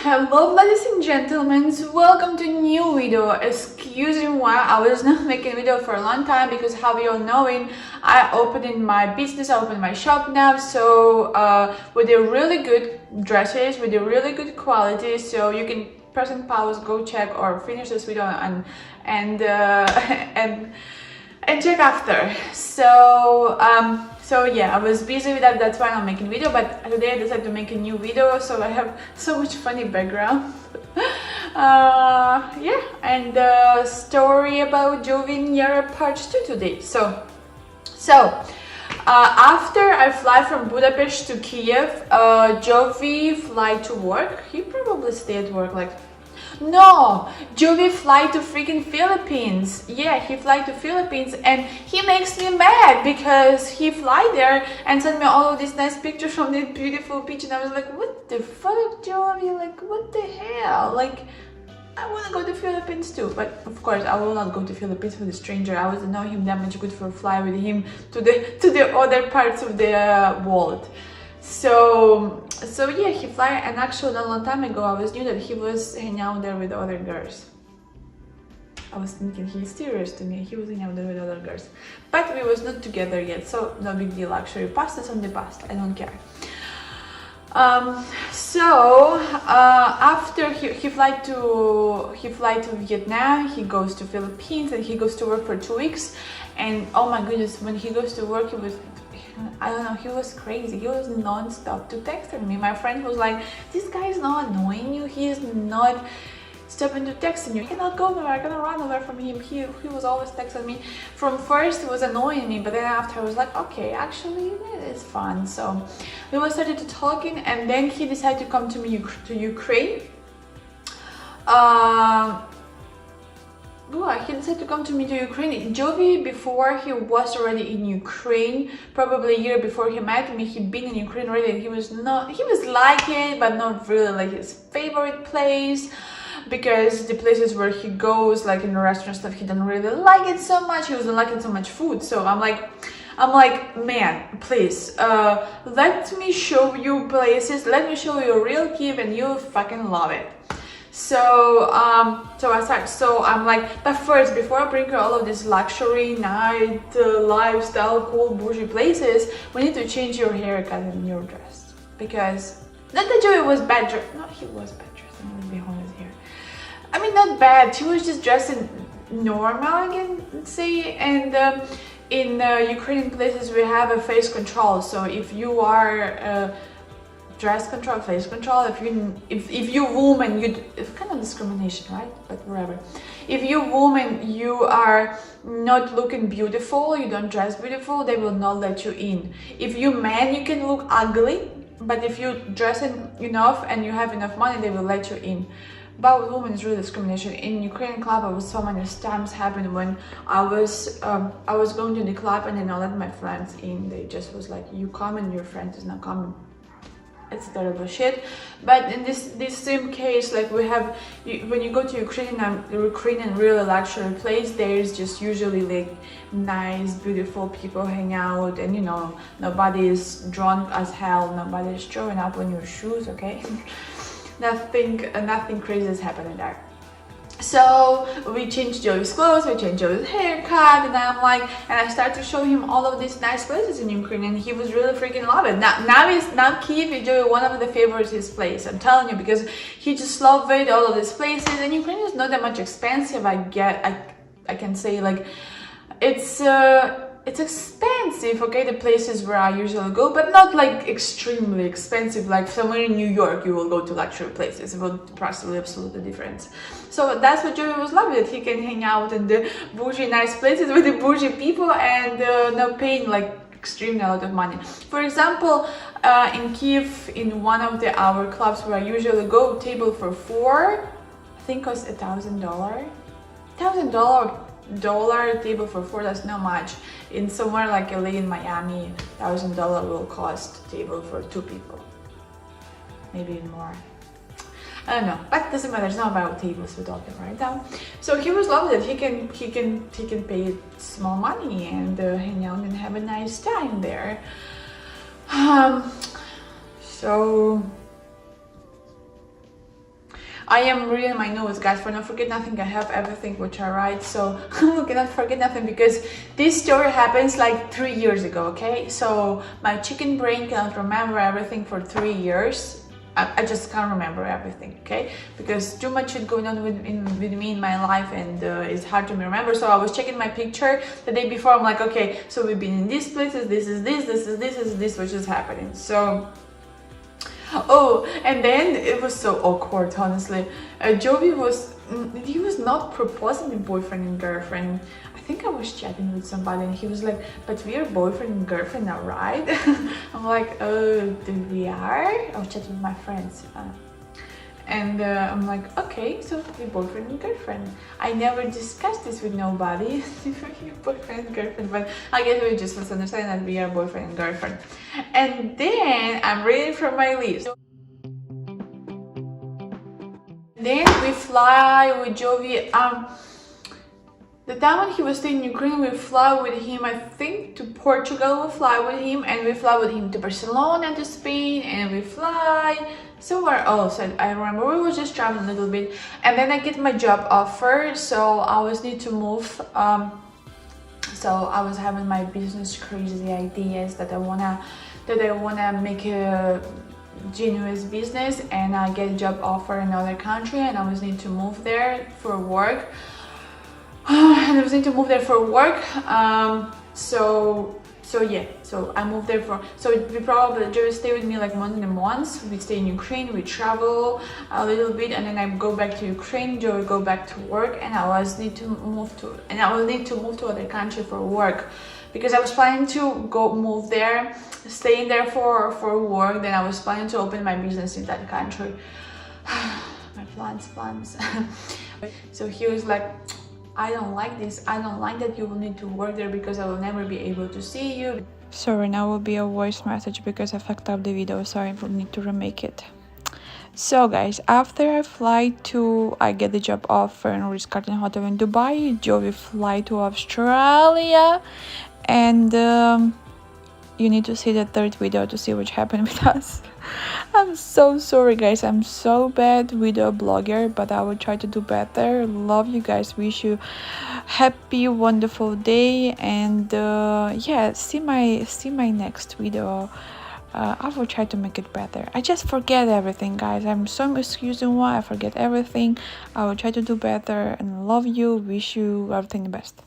Hello ladies and gentlemen, welcome to a new video. Excuse me why I was not making a video for a long time, because how you all knowing, I opened my business, I opened my shop now, so with the really good dresses, with the really good quality, so you can press and pause, go check or finish this video and check after. So yeah, I was busy with that, that's why I'm making video, but today I decided to make a new video, so I have so much funny background. Yeah, and story about Jovi and Yara part 2 today. So after I fly from Budapest to Kiev, Jovi fly to work. He probably stay at work like... No, Jovi fly to freaking Philippines. Yeah, he fly to Philippines, and he makes me mad because he fly there and send me all of these nice pictures from this beautiful beach, and I was like, what the fuck, Jovi? Like, what the hell? Like, I want to go to Philippines too, but of course I will not go to Philippines with a stranger. I wasn't know him that much good for fly with him to the other parts of the world. So yeah, he fly, and actually a long time ago I was knew that he was hanging out there with other girls. I was thinking he's serious to me, he was hanging out there with other girls, but we was not together yet, so no big deal. Actually, past is on the past, I don't care. After he fly to Vietnam, he goes to Philippines, and he goes to work for 2 weeks. And oh my goodness, when he goes to work, he was, I don't know, he was crazy. He was non-stop to texting me. My friend was like, this guy is not annoying you, he is not stopping to texting you, you cannot go nowhere, I cannot run away from him. He was always texting me. From first it was annoying me, but then after I was like, okay, actually it's fun. So we started to talking, and then he decided to come to me to Ukraine. He decided to come to me to Ukraine. Jovi, before he was already in Ukraine, probably a year before he met me, he'd been in Ukraine already. He was like it, but not really like his favorite place, because the places where he goes, like in the restaurant stuff, he doesn't really like it so much. He wasn't liking so much food. So I'm like, man, please, let me show you places, let me show you a real Kiev, and you'll fucking love it. So I'm like, but first, before I bring her all of these luxury night lifestyle cool bougie places, we need to change your haircut and your dress, because not that Joey was bad dressed. No, he was bad dressed. I'm gonna be honest here. I mean, not bad. She was just dressing normal, I can say. And in Ukrainian places, we have a face control. So if you are dress control, face control, if you woman, it's kind of discrimination, right? But whatever. If you woman, you are not looking beautiful, you don't dress beautiful, they will not let you in. If you man, you can look ugly, but if you dress enough and you have enough money, they will let you in. But with women, it's really discrimination. In Ukrainian club, I was so many times happened when I was going to the club and then I let my friends in. They just was like, you come and your friend is not coming. It's terrible shit. But in this same case, like we have, when you go to Ukrainian really luxury place, there's just usually like nice, beautiful people hang out, and you know, nobody is drunk as hell, nobody is throwing up on your shoes, okay? Nothing crazy is happening there. So we changed Joey's clothes, we changed Joey's haircut, and I started to show him all of these nice places in Ukraine, and he was really freaking love it. Now Kiev is Joey one of the favorites his place. I'm telling you, because he just loved it, all of these places, and Ukraine is not that much expensive. I can say, like, it's expensive, okay, the places where I usually go, but not like extremely expensive, like somewhere in New York you will go to luxury places. It will possibly absolutely different. So that's what Joey was loving, that he can hang out in the bougie nice places with the bougie people and not paying like extremely a lot of money. For example, in Kiev, in one of our clubs where I usually go, table for 4, I think costs $1,000. $1,000 table for 4, that's not much. In somewhere like LA, in Miami, $1,000 will cost table for 2 people, maybe more. I don't know, but it doesn't matter. It's not about tables we're talking right now. So he was lovely that he can pay small money and hang out and have a nice time there. So I am reading my notes, guys. For not forget nothing, I have everything which I write, so I cannot forget nothing, because this story happens like 3 years ago, okay? So my chicken brain cannot remember everything for 3 years. I just can't remember everything, okay? Because too much shit going on with me in my life, and it's hard to remember. So I was checking my picture the day before. I'm like, okay, so we've been in these places, this is this which is happening. So, oh, and then it was so awkward, honestly. Jovi he was not proposing me boyfriend and girlfriend. I think I was chatting with somebody, and he was like, but we are boyfriend and girlfriend now, right? I'm like, oh, we are? I was chatting with my friends. And I'm like, okay, so we're boyfriend and girlfriend. I never discussed this with nobody. Boyfriend and girlfriend, but I guess we just misunderstand that we are boyfriend and girlfriend. And then I'm reading from my list. Then we fly with Jovi. The time when he was staying in Ukraine, we fly with him, I think, to Portugal. We fly with him, and we fly with him to Barcelona, to Spain, and we fly somewhere else. I remember we were just traveling a little bit, and then I get my job offer, so I was need to move. So I was having my business crazy ideas that I wanna make a genuine business, and I get a job offer in another country, and I was need to move there for work. And I was need to move there for work. So yeah, so I moved there so we probably just stay with me like more than months. We stay in Ukraine, we travel a little bit, and then I go back to Ukraine, Joey go back to work, and I will need to move to other country for work, because I was planning to move there, staying there for work. Then I was planning to open my business in that country. My plans. So he was like, I don't like this. I don't like that you will need to work there, because I will never be able to see you. Sorry, now will be a voice message because I fucked up the video, so I will need to remake it. So guys, after I get the job offer in Ritz-Carlton Hotel in Dubai, Jovi fly to Australia, and you need to see the third video to see what happened with us. I'm so sorry, guys. I'm so bad video blogger, but I will try to do better. Love you guys. Wish you happy, wonderful day, and yeah, see my next video. I will try to make it better. I just forget everything, guys. I'm so excusing why I forget everything. I will try to do better, and love you. Wish you everything the best.